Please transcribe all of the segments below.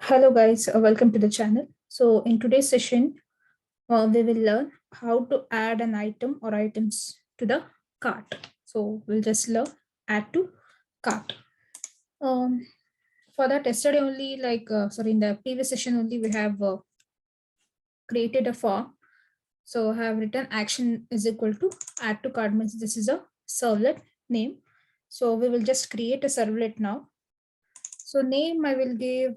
Hello guys, welcome to the channel. So in today's session, we will learn how to add an item or items to the cart. So we'll just learn add to cart. Um, for that yesterday only, in the previous session only, we have created a form. So I have written action is equal to add to cart means this is a servlet name. So we will just create a servlet now. So name I will give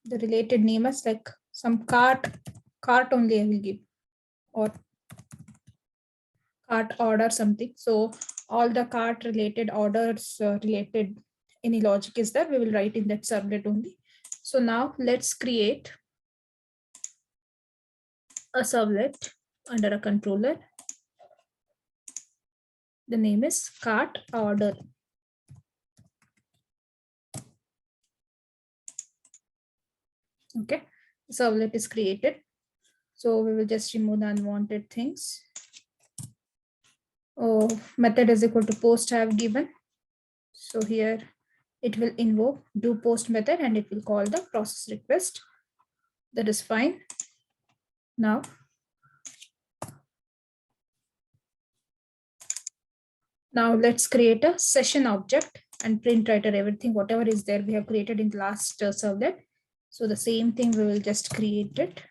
the related name as like some cart only I will give or cart order something. So all the cart related orders related any logic is there we will write in that servlet only. So now let's create a servlet under a controller. The name is cart order. Okay, servlet is created. So we will just remove the unwanted things. Oh, method is equal to post I have given. So here it will invoke do post method and it will call the process request. That is fine. Now let's create a session object and print writer everything whatever is there we have created in the last servlet. So the same thing we will just create it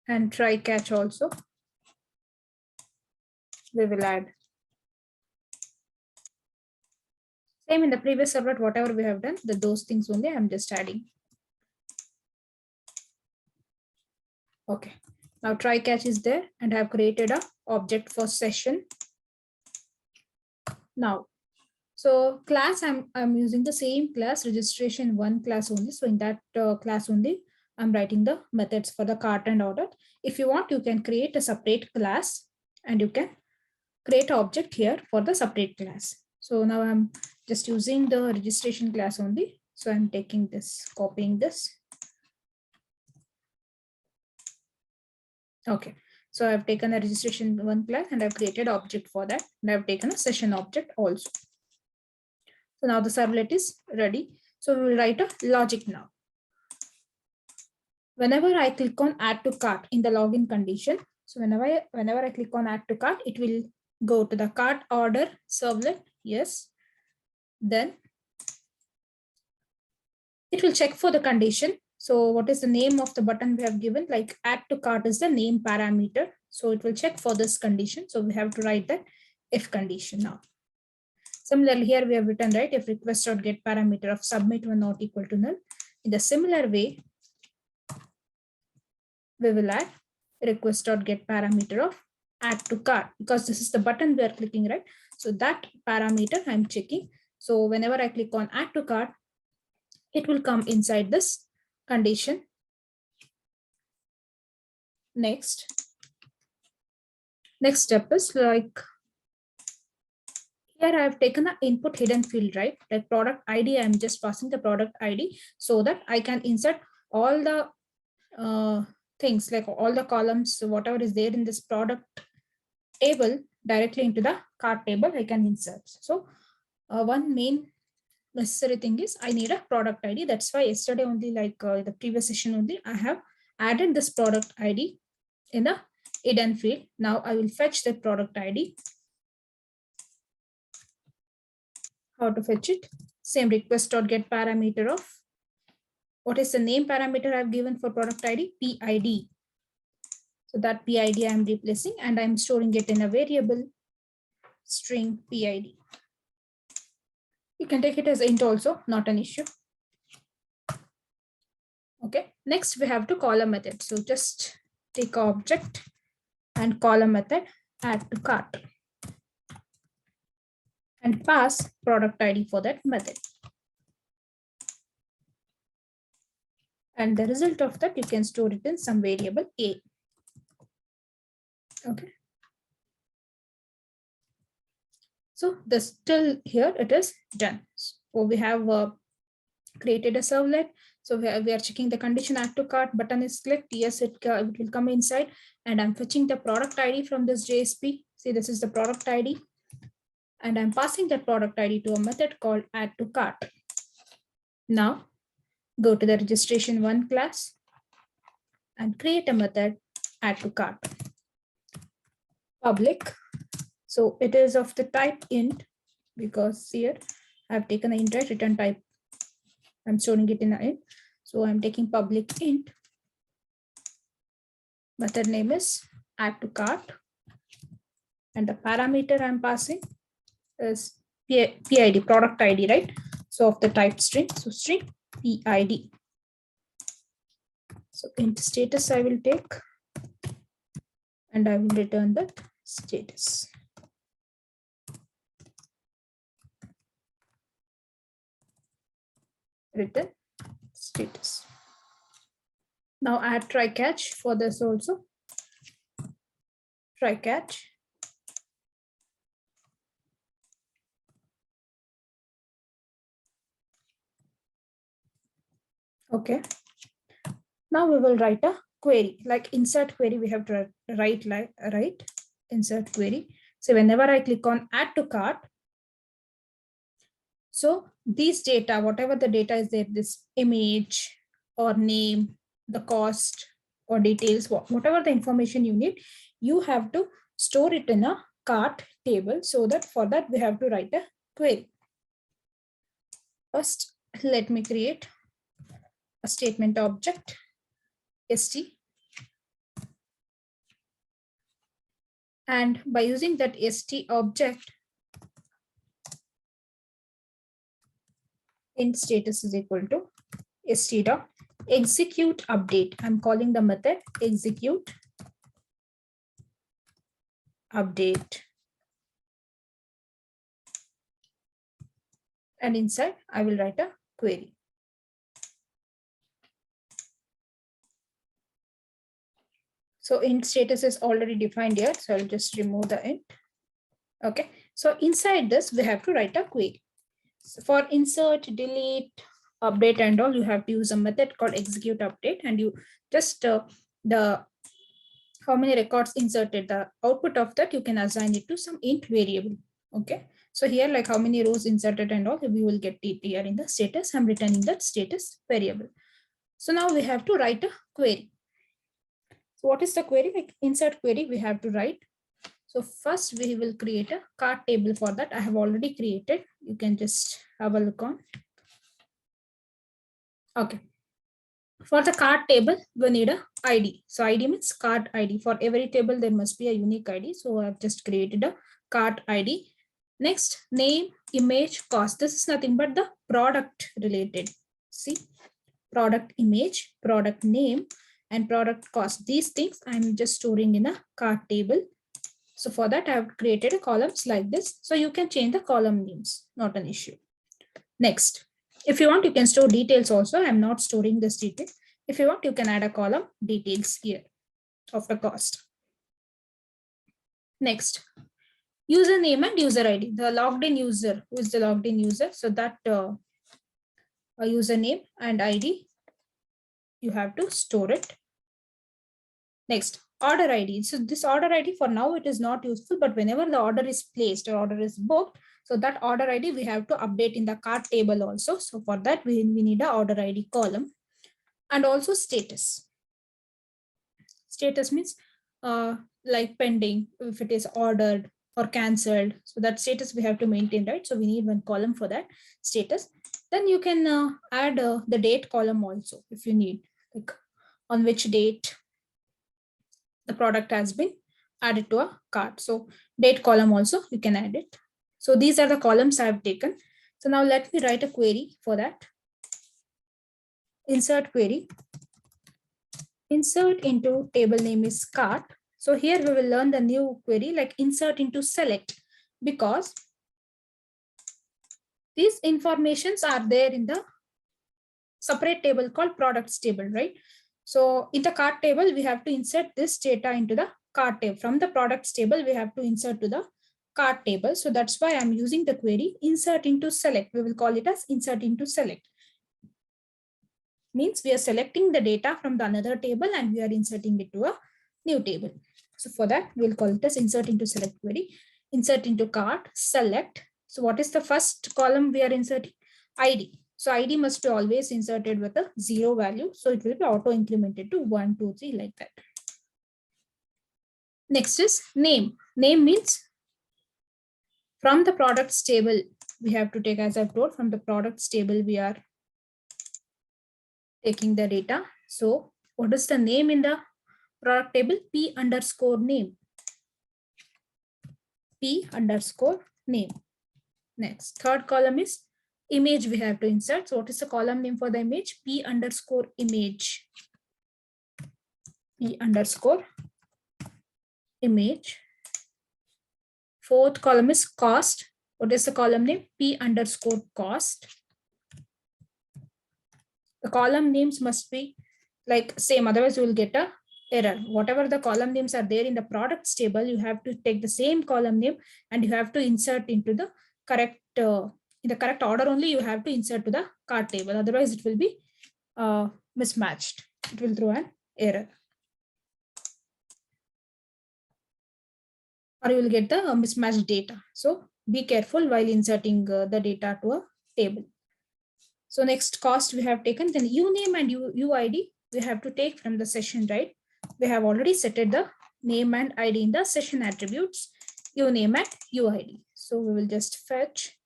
and try catch also we will add. Same in the previous servlet whatever we have done those things only I'm just adding. Okay, now try catch is there and I have created a object for session. Now so class I'm using the same class registration one class only. So in that class only I'm writing the methods for the cart and order. If you want you can create a separate class and you can create an object here for the separate class. So now I'm just using the registration class only. So I'm taking this, copying this. Okay, so I've taken a registration one class and I've created object for that and I've taken a session object also. So now the servlet is ready. So we will write a logic now. Whenever I click on add to cart in the login condition, so whenever I click on add to cart, it will go to the cart order servlet. Yes. Then it will check for the condition. So what is the name of the button we have given? Like add to cart is the name parameter. So it will check for this condition. So we have to write that if condition now. Similarly, here we have written, right, if request.get parameter of submit one not equal to null. In the similar way, we will add request.get parameter of add to cart because this is the button we are clicking, right? So that parameter I'm checking. So whenever I click on add to cart, it will come inside this condition. Next step is like here I have taken an input hidden field, right? Like product ID, I'm just passing the product ID so that I can insert all the things like all the columns, whatever is there in this product table directly into the cart table I can insert. So one main necessary thing is I need a product ID. That's why yesterday only the previous session only I have added this product ID in a hidden field. Now I will fetch the product ID. How to fetch it? Same request.get parameter of what is the name parameter I've given for product ID? PID. So that PID I'm replacing and I'm storing it in a variable string PID. You can take it as int also, not an issue. Okay, next we have to call a method. So just take an object and call a method add to cart and pass product ID for that method. And the result of that you can store it in some variable A. Okay. So this till here it is done. So we have created a servlet. So we are checking the condition add to cart button is clicked. Yes, it will come inside and I'm fetching the product ID from this JSP. See, this is the product ID and I'm passing that product ID to a method called add to cart. Now go to the registration one class and create a method add to cart. Public. So it is of the type int because here I've taken the int, right? Return type. I'm storing it in an int. So I'm taking public int. Method name is add to cart. And the parameter I'm passing is PID, product ID, right? So of the type string, so string PID. So int status I will take, and I will return the status. Return status. Now add try catch for this also. Try catch. Okay. Now we will write a query, like insert query. We have to write insert query. So whenever I click on add to cart, so these data, whatever the data is there, this image or name, the cost or details, whatever the information you need, you have to store it in a cart table. So that for that we have to write a query. First, let me create a statement object st, and by using that st object, int status is equal to st dot execute update. I'm calling the method execute update, and inside I will write a query. So int status is already defined here, so I'll just remove the int. Okay, so inside this we have to write a query. So for insert, delete, update and all, you have to use a method called execute update, and you just the how many records inserted, the output of that you can assign it to some int variable. Okay, so here like how many rows inserted and all, we will get it here in the status. I'm returning that status variable. So now we have to write a query. So what is the query? Like insert query we have to write. So first we will create a cart table. For that I have already created. You can just have a look on. Okay. For the cart table, we need a ID. So ID means cart ID. For every table, there must be a unique ID. So I've just created a cart ID. Next, name, image, cost. This is nothing but the product related. See, product image, product name, and product cost. These things I'm just storing in a cart table. So for that, I have created a columns like this. So you can change the column names, not an issue. Next, if you want, you can store details also. I'm not storing this detail. If you want, you can add a column details here of the cost. Next, username and user ID. The logged in user, who is the logged in user? So that a username and ID, you have to store it. Next, order ID. So this order ID for now it is not useful, but whenever the order is placed or order is booked, so that order ID we have to update in the cart table also. So for that we need a order ID column, and also status. Status means like pending, if it is ordered or cancelled. So that status we have to maintain, right? So we need one column for that status. Then you can add the date column also if you need, like on which date the product has been added to a cart. So date column also you can add it. So these are the columns I have taken. So now let me write a query for that. Insert query. Insert into table name is cart. So here we will learn the new query like insert into select, because these informations are there in the separate table called products table, right? So in the cart table, we have to insert this data into the cart table. From the products table, we have to insert to the cart table. So that's why I'm using the query insert into select. We will call it as insert into select. Means we are selecting the data from the another table and we are inserting it to a new table. So for that, we'll call it as insert into select query. Insert into cart, select. So what is the first column we are inserting? ID. So ID must be always inserted with a 0 value. So it will be auto incremented to 1, 2, 3 like that. Next is name. Name means from the products table, we have to take, as I've told, from the products table, we are taking the data. So what is the name in the product table? P underscore name. P underscore name. Next, third column is image we have to insert. So what is the column name for the image? P underscore image. P underscore image. Fourth column is cost. What is the column name? P underscore cost. The column names must be like same, otherwise you will get a error. Whatever the column names are there in the products table, you have to take the same column name and you have to insert into the correct, in the correct order only you have to insert to the cart table. Otherwise it will be mismatched. It will throw an error. Or you will get the mismatched data. So be careful while inserting the data to a table. So next cost we have taken, then uname and UID we have to take from the session, right? We have already set the name and ID in the session attributes, uname and UID. So we will just fetch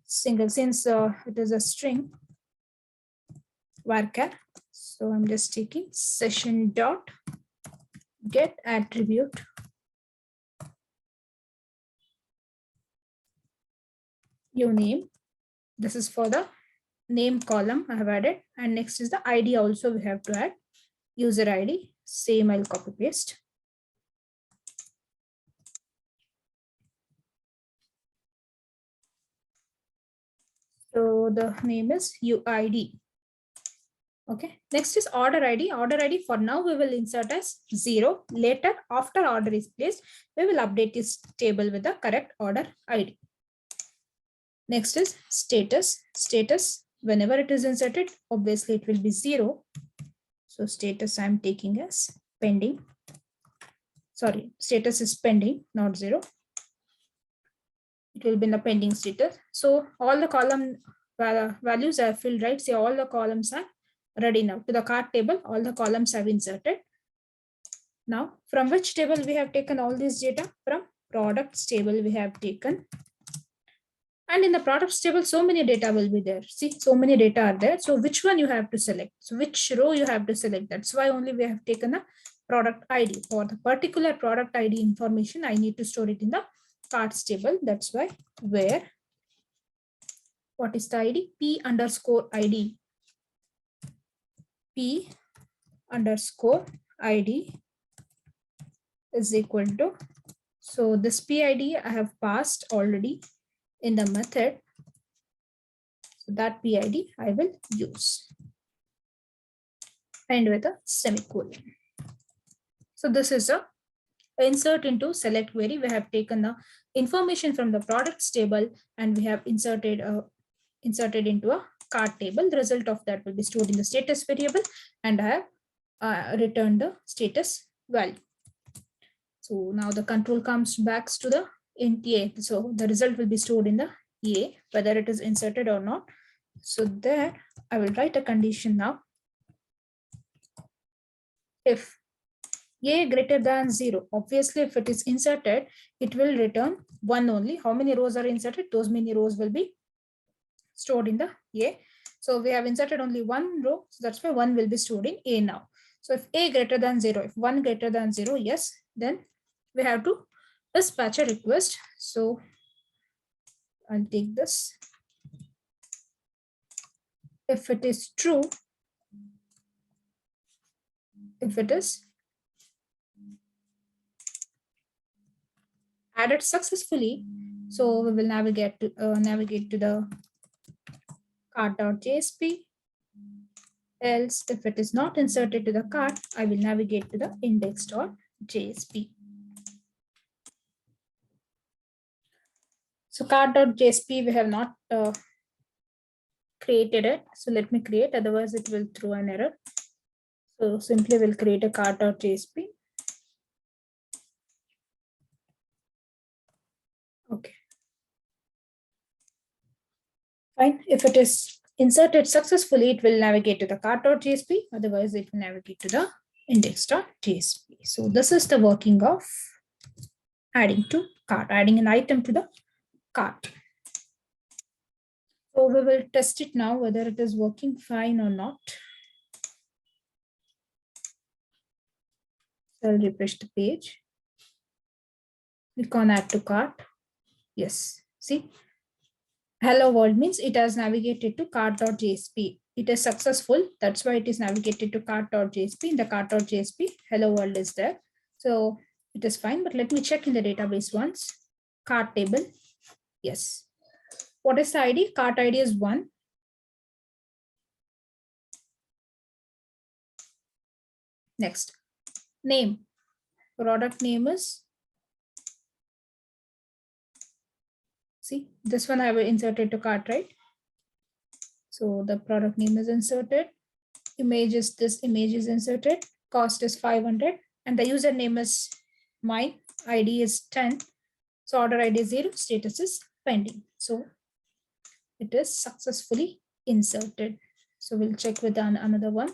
single, since it is a string varchar. So I'm just taking session dot get attribute uname. This is for the name column I have added, and next is the ID also we have to add, user ID. Same, I'll copy paste. So the name is UID. Okay, next is order ID. Order ID for now we will insert as 0. Later, after order is placed, we will update this table with the correct order ID. Next is status. Status, whenever it is inserted, obviously it will be 0. So status I'm taking as pending. Sorry, status is pending, not 0. It will be in the pending status. So all the column values are filled, right? See, all the columns are ready now. To the cart table, all the columns have inserted. Now, from which table we have taken all this data? From products table we have taken. And in the products table, so many data will be there. See, so many data are there. So which one you have to select? So which row you have to select? That's why only we have taken a product ID. For the particular product ID information, I need to store it in the carts table. That's why where, what is the ID? P underscore ID. P underscore ID is equal to, so this PID I have passed already in the method. So that PID I will use. And with a semicolon. So this is a insert into select query. We have taken the information from the products table and we have inserted into a cart table. The result of that will be stored in the status variable, and I have returned the status value. So now the control comes back to the int A. So the result will be stored in the A, whether it is inserted or not. So there I will write a condition now. If A greater than 0, obviously if it is inserted, it will return 1 only. How many rows are inserted? Those many rows will be stored in the A. So we have inserted only 1 row. So that's why 1 will be stored in A now. So if A greater than 0, if 1 greater than 0, yes, then we have to dispatch a request. So I'll take this. If it is true, if it is added successfully, so we will navigate to the cart.jsp. Else, if it is not inserted to the cart, I will navigate to the index.jsp. So cart.jsp, we have not created it. So let me create, otherwise it will throw an error. So simply we'll create a cart.jsp. Okay. Fine. If it is inserted successfully, it will navigate to the cart.jsp. Otherwise, it will navigate to the index.jsp. So this is the working of adding to cart, adding an item to the cart. So we will test it now, whether it is working fine or not. So I'll refresh the page. Click on add to cart. Yes, see, hello world means it has navigated to cart.jsp. It is successful. That's why it is navigated to cart.jsp. In the cart.jsp, hello world is there. So it is fine, but let me check in the database once. Cart table. Yes. What is the ID? Cart ID is 1. Next. Name. Product name is, see, this one I have inserted to cart, right? So the product name is inserted. Image is, this image is inserted. Cost is 500. And the username is mine. ID is 10. So order ID is 0. Status is pending. So it is successfully inserted. So we'll check with another one.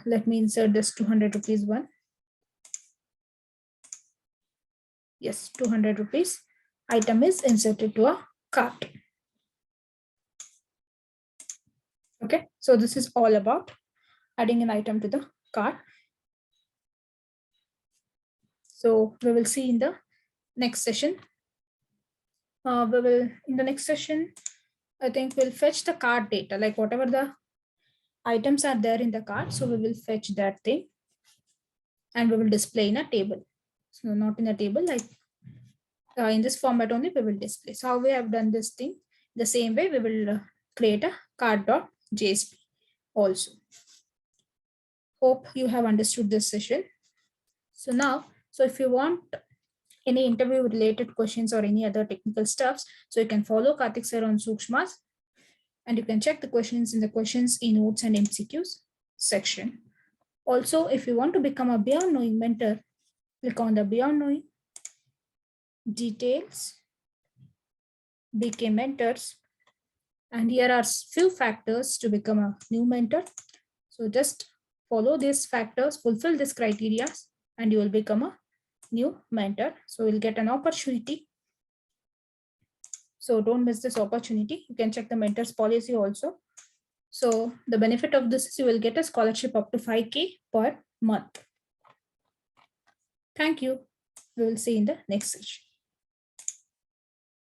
Let me insert this 200 rupees one. Yes, 200 rupees. Item is inserted to a cart. Okay, so this is all about adding an item to the cart. So we will see in the next session. In the next session, I think we'll fetch the cart data, like whatever the items are there in the cart. So we will fetch that thing and we will display in a table. So not in a table, like in this format only we will display. So how we have done this thing, the same way we will create a cart.jsp also. Hope you have understood this session. So now, so if you want any interview related questions or any other technical stuffs, so you can follow Karthik sir on Sukshmas and you can check the questions in the questions in notes and MCQs section. Also, if you want to become a Beyond Knowing mentor, click on the Beyond Knowing details, BK mentors, and here are few factors to become a new mentor. So just follow these factors, fulfill these criteria, and you will become a new mentor. So you'll get an opportunity. So don't miss this opportunity. You can check the mentors policy also. So the benefit of this is you will get a scholarship up to 5K per month. Thank you. We will see in the next session.